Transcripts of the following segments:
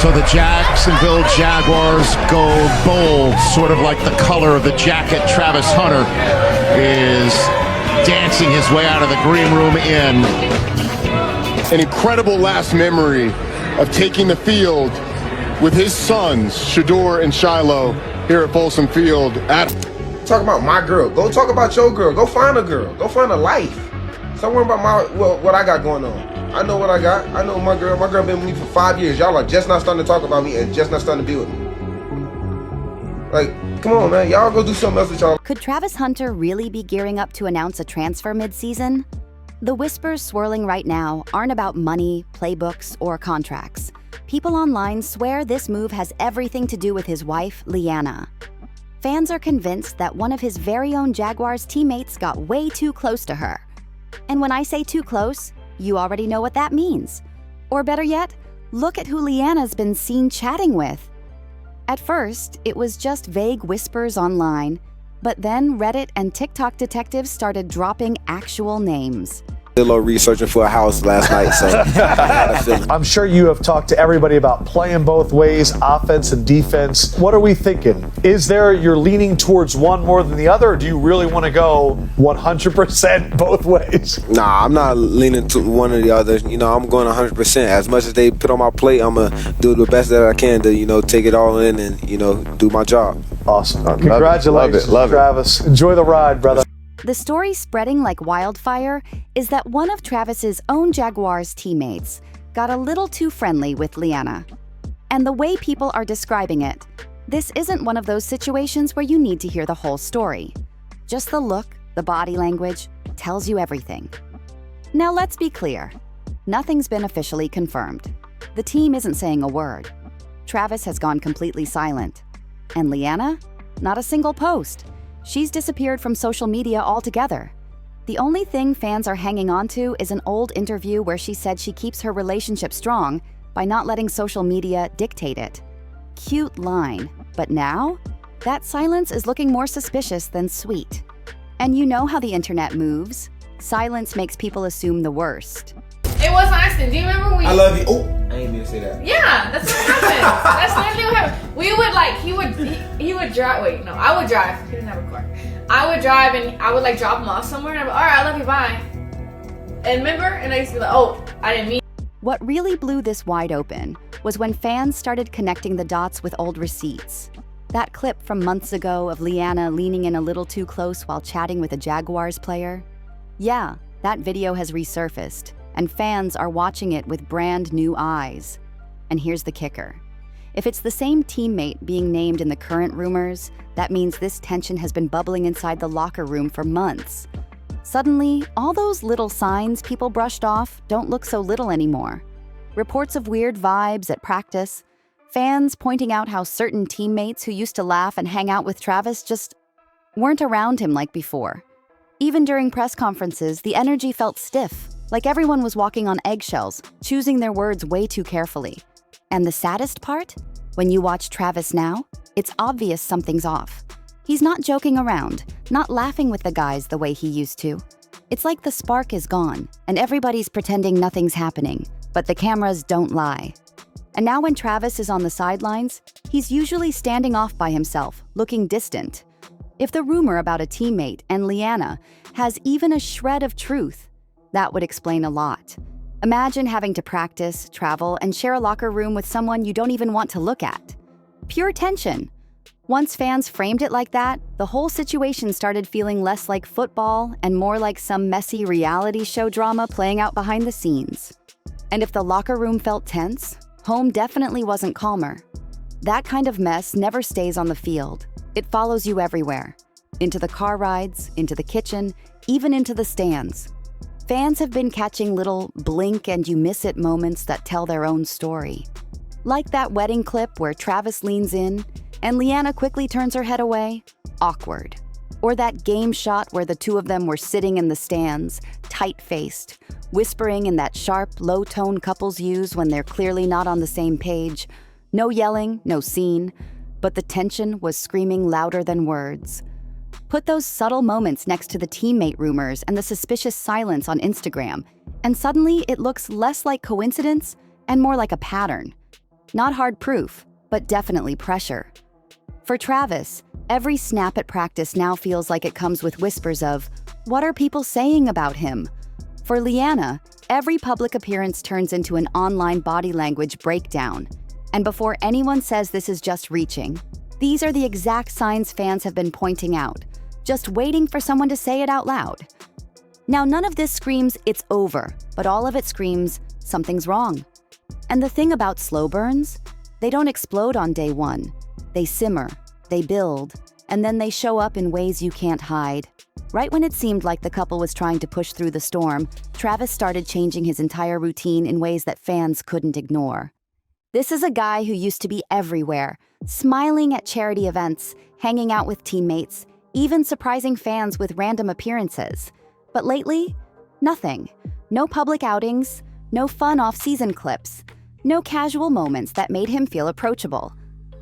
So the Jacksonville Jaguars go bold, sort of like the color of the jacket Travis Hunter is dancing his way out of the green room in. An incredible last memory of taking the field with his sons, Shador and Shiloh, here at Folsom Field. Talk about my girl. Go talk about your girl. Go find a girl. Go find a life. Stop worrying about what I got going on. I know what I got. I know my girl. My girl been with me for 5 years. Y'all are just not starting to talk about me and just not starting to be with me. Like, come on, man. Y'all go do something else with y'all. Could Travis Hunter really be gearing up to announce a transfer mid-season? The whispers swirling right now aren't about money, playbooks, or contracts. People online swear this move has everything to do with his wife, Leanna. Fans are convinced that one of his very own Jaguars teammates got way too close to her. And when I say too close, you already know what that means. Or better yet, look at who Leanna's been seen chatting with. At first, it was just vague whispers online, but then Reddit and TikTok detectives started dropping actual names. Did a little researching for a house last night, so I had a feeling. I'm sure you have talked to everybody about playing both ways, offense and defense. What are we thinking? Is there, you're leaning towards one more than the other, or do you really want to go 100% both ways? Nah, I'm not leaning to one or the other. You know, I'm going 100%. As much as they put on my plate, I'm going to do the best that I can to, you know, take it all in and, you know, do my job. Awesome. Congratulations, love it. Travis. Enjoy the ride, brother. The story spreading like wildfire is that one of Travis's own Jaguars teammates got a little too friendly with Leanna. And the way people are describing it, this isn't one of those situations where you need to hear the whole story. Just the look, the body language, tells you everything. Now let's be clear. Nothing's been officially confirmed. The team isn't saying a word. Travis has gone completely silent. And Leanna? Not a single post. She's disappeared from social media altogether. The only thing fans are hanging on to is an old interview where she said she keeps her relationship strong by not letting social media dictate it. Cute line, but now? That silence is looking more suspicious than sweet. And you know how the internet moves. Silence makes people assume the worst. It was Austin. Do you remember we? I love you. Oh, I ain't mean to say that. Yeah, that's what happened. That's literally what happened. We would like, he would drive. Wait, no, I would drive. He didn't have a car. I would drive and I would like drop him off somewhere and I'd be, all right, I love you, bye. And remember? And I used to be like, oh, I didn't mean. What really blew this wide open was when fans started connecting the dots with old receipts. That clip from months ago of Leanna leaning in a little too close while chatting with a Jaguars player. Yeah, that video has resurfaced, and fans are watching it with brand new eyes. And here's the kicker. If it's the same teammate being named in the current rumors, that means this tension has been bubbling inside the locker room for months. Suddenly, all those little signs people brushed off don't look so little anymore. Reports of weird vibes at practice, fans pointing out how certain teammates who used to laugh and hang out with Travis just weren't around him like before. Even during press conferences, the energy felt stiff, like everyone was walking on eggshells, choosing their words way too carefully. And the saddest part? When you watch Travis now, it's obvious something's off. He's not joking around, not laughing with the guys the way he used to. It's like the spark is gone, and everybody's pretending nothing's happening, but the cameras don't lie. And now when Travis is on the sidelines, he's usually standing off by himself, looking distant. If the rumor about a teammate and Leanna has even a shred of truth, that would explain a lot. Imagine having to practice, travel, and share a locker room with someone you don't even want to look at. Pure tension. Once fans framed it like that, the whole situation started feeling less like football and more like some messy reality show drama playing out behind the scenes. And if the locker room felt tense, home definitely wasn't calmer. That kind of mess never stays on the field. It follows you everywhere. Into the car rides, into the kitchen, even into the stands. Fans have been catching little blink and you miss it moments that tell their own story. Like that wedding clip where Travis leans in and Leanna quickly turns her head away. Awkward. Or that game shot where the two of them were sitting in the stands, tight-faced, whispering in that sharp, low-tone couples use when they're clearly not on the same page. No yelling, no scene, but the tension was screaming louder than words. Put those subtle moments next to the teammate rumors and the suspicious silence on Instagram, and suddenly it looks less like coincidence and more like a pattern. Not hard proof, but definitely pressure. For Travis, every snap at practice now feels like it comes with whispers of, "What are people saying about him?" For Liana, every public appearance turns into an online body language breakdown. And before anyone says this is just reaching, these are the exact signs fans have been pointing out, just waiting for someone to say it out loud. Now, none of this screams it's over, but all of it screams something's wrong. And the thing about slow burns, they don't explode on day one. They simmer, they build, and then they show up in ways you can't hide. Right when it seemed like the couple was trying to push through the storm, Travis started changing his entire routine in ways that fans couldn't ignore. This is a guy who used to be everywhere, smiling at charity events, hanging out with teammates, even surprising fans with random appearances. But lately, nothing. No public outings, no fun off-season clips, no casual moments that made him feel approachable.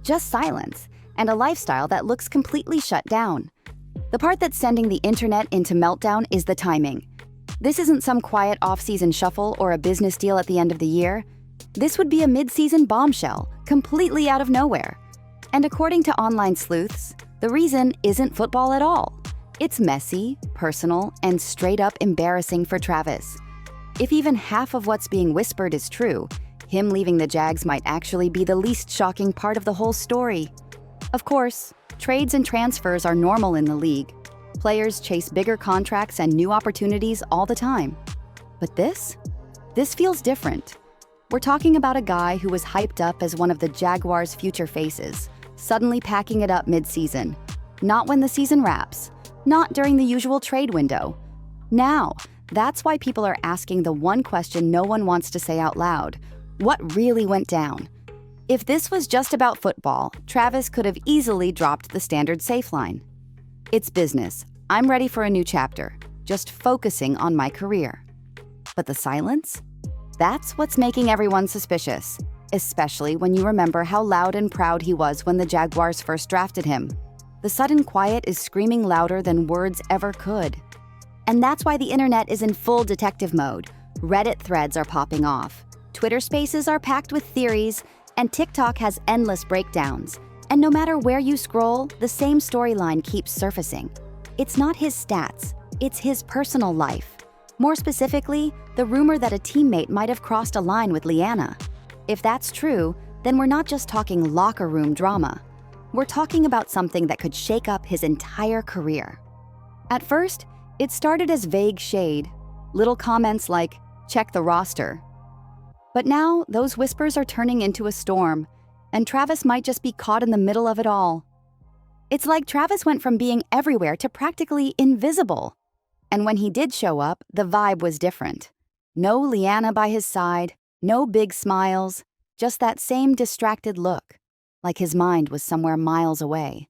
Just silence, and a lifestyle that looks completely shut down. The part that's sending the internet into meltdown is the timing. This isn't some quiet off-season shuffle or a business deal at the end of the year. This would be a mid-season bombshell, completely out of nowhere. And according to online sleuths, the reason isn't football at all. It's messy, personal, and straight-up embarrassing for Travis. If even half of what's being whispered is true, him leaving the Jags might actually be the least shocking part of the whole story. Of course, trades and transfers are normal in the league. Players chase bigger contracts and new opportunities all the time. But this feels different. We're talking about a guy who was hyped up as one of the Jaguars' future faces, suddenly packing it up mid-season. Not when the season wraps, not during the usual trade window. Now, that's why people are asking the one question no one wants to say out loud. What really went down? If this was just about football, Travis could have easily dropped the standard safe line. It's business. I'm ready for a new chapter, just focusing on my career. But the silence? That's what's making everyone suspicious, especially when you remember how loud and proud he was when the Jaguars first drafted him. The sudden quiet is screaming louder than words ever could. And that's why the internet is in full detective mode. Reddit threads are popping off. Twitter spaces are packed with theories, and TikTok has endless breakdowns. And no matter where you scroll, the same storyline keeps surfacing. It's not his stats, it's his personal life. More specifically, the rumor that a teammate might have crossed a line with Liana. If that's true, then we're not just talking locker room drama. We're talking about something that could shake up his entire career. At first, it started as vague shade, little comments like, "Check the roster." But now, those whispers are turning into a storm, and Travis might just be caught in the middle of it all. It's like Travis went from being everywhere to practically invisible. And when he did show up, the vibe was different. No Liana by his side, no big smiles, just that same distracted look, like his mind was somewhere miles away.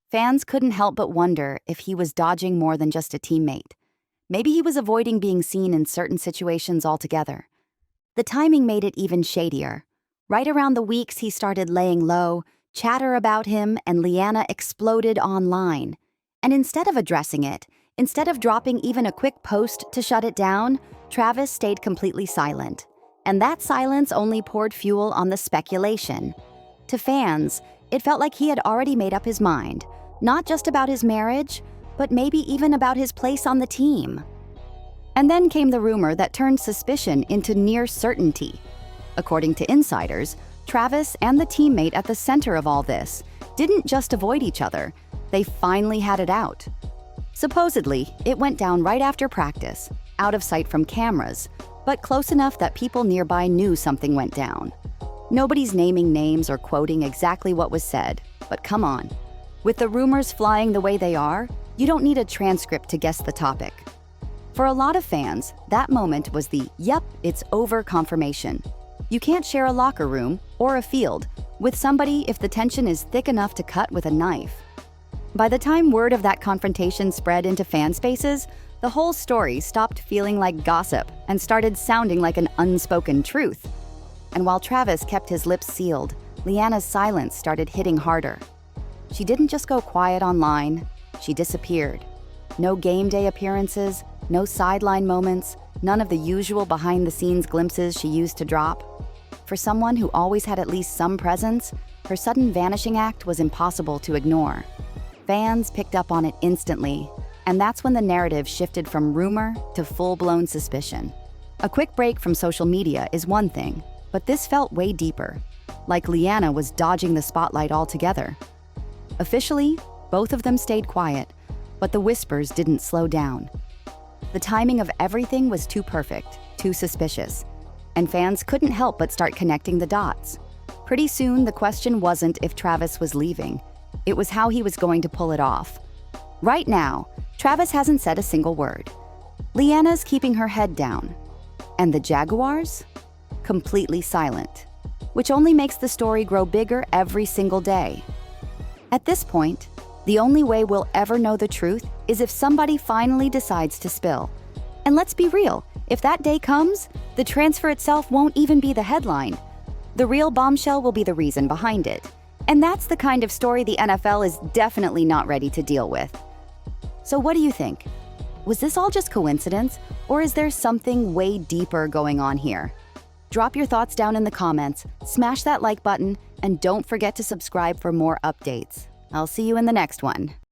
Fans couldn't help but wonder if he was dodging more than just a teammate. Maybe he was avoiding being seen in certain situations altogether. The timing made it even shadier. Right around the weeks he started laying low, chatter about him and Liana exploded online. And instead of addressing it, instead of dropping even a quick post to shut it down, Travis stayed completely silent. And that silence only poured fuel on the speculation. To fans, it felt like he had already made up his mind, not just about his marriage, but maybe even about his place on the team. And then came the rumor that turned suspicion into near certainty. According to insiders, Travis and the teammate at the center of all this didn't just avoid each other, they finally had it out. Supposedly, it went down right after practice, out of sight from cameras, but close enough that people nearby knew something went down. Nobody's naming names or quoting exactly what was said, but come on. With the rumors flying the way they are, you don't need a transcript to guess the topic. For a lot of fans, that moment was the "yep, it's over" confirmation. You can't share a locker room or a field with somebody if the tension is thick enough to cut with a knife. By the time word of that confrontation spread into fan spaces, the whole story stopped feeling like gossip and started sounding like an unspoken truth. And while Travis kept his lips sealed, Liana's silence started hitting harder. She didn't just go quiet online, she disappeared. No game day appearances, no sideline moments, none of the usual behind-the-scenes glimpses she used to drop. for someone who always had at least some presence, her sudden vanishing act was impossible to ignore. Fans picked up on it instantly, and that's when the narrative shifted from rumor to full-blown suspicion. A quick break from social media is one thing, but this felt way deeper, like Leanna was dodging the spotlight altogether. Officially, both of them stayed quiet, but the whispers didn't slow down. The timing of everything was too perfect, too suspicious, and fans couldn't help but start connecting the dots. Pretty soon, the question wasn't if Travis was leaving, it was how he was going to pull it off. Right now, Travis hasn't said a single word. Leanna's keeping her head down. And the Jaguars? Completely silent, which only makes the story grow bigger every single day. At this point, the only way we'll ever know the truth is if somebody finally decides to spill. And let's be real, if that day comes, the transfer itself won't even be the headline. The real bombshell will be the reason behind it. And that's the kind of story the NFL is definitely not ready to deal with. So what do you think? Was this all just coincidence, or is there something way deeper going on here? Drop your thoughts down in the comments, smash that like button, and don't forget to subscribe for more updates. I'll see you in the next one.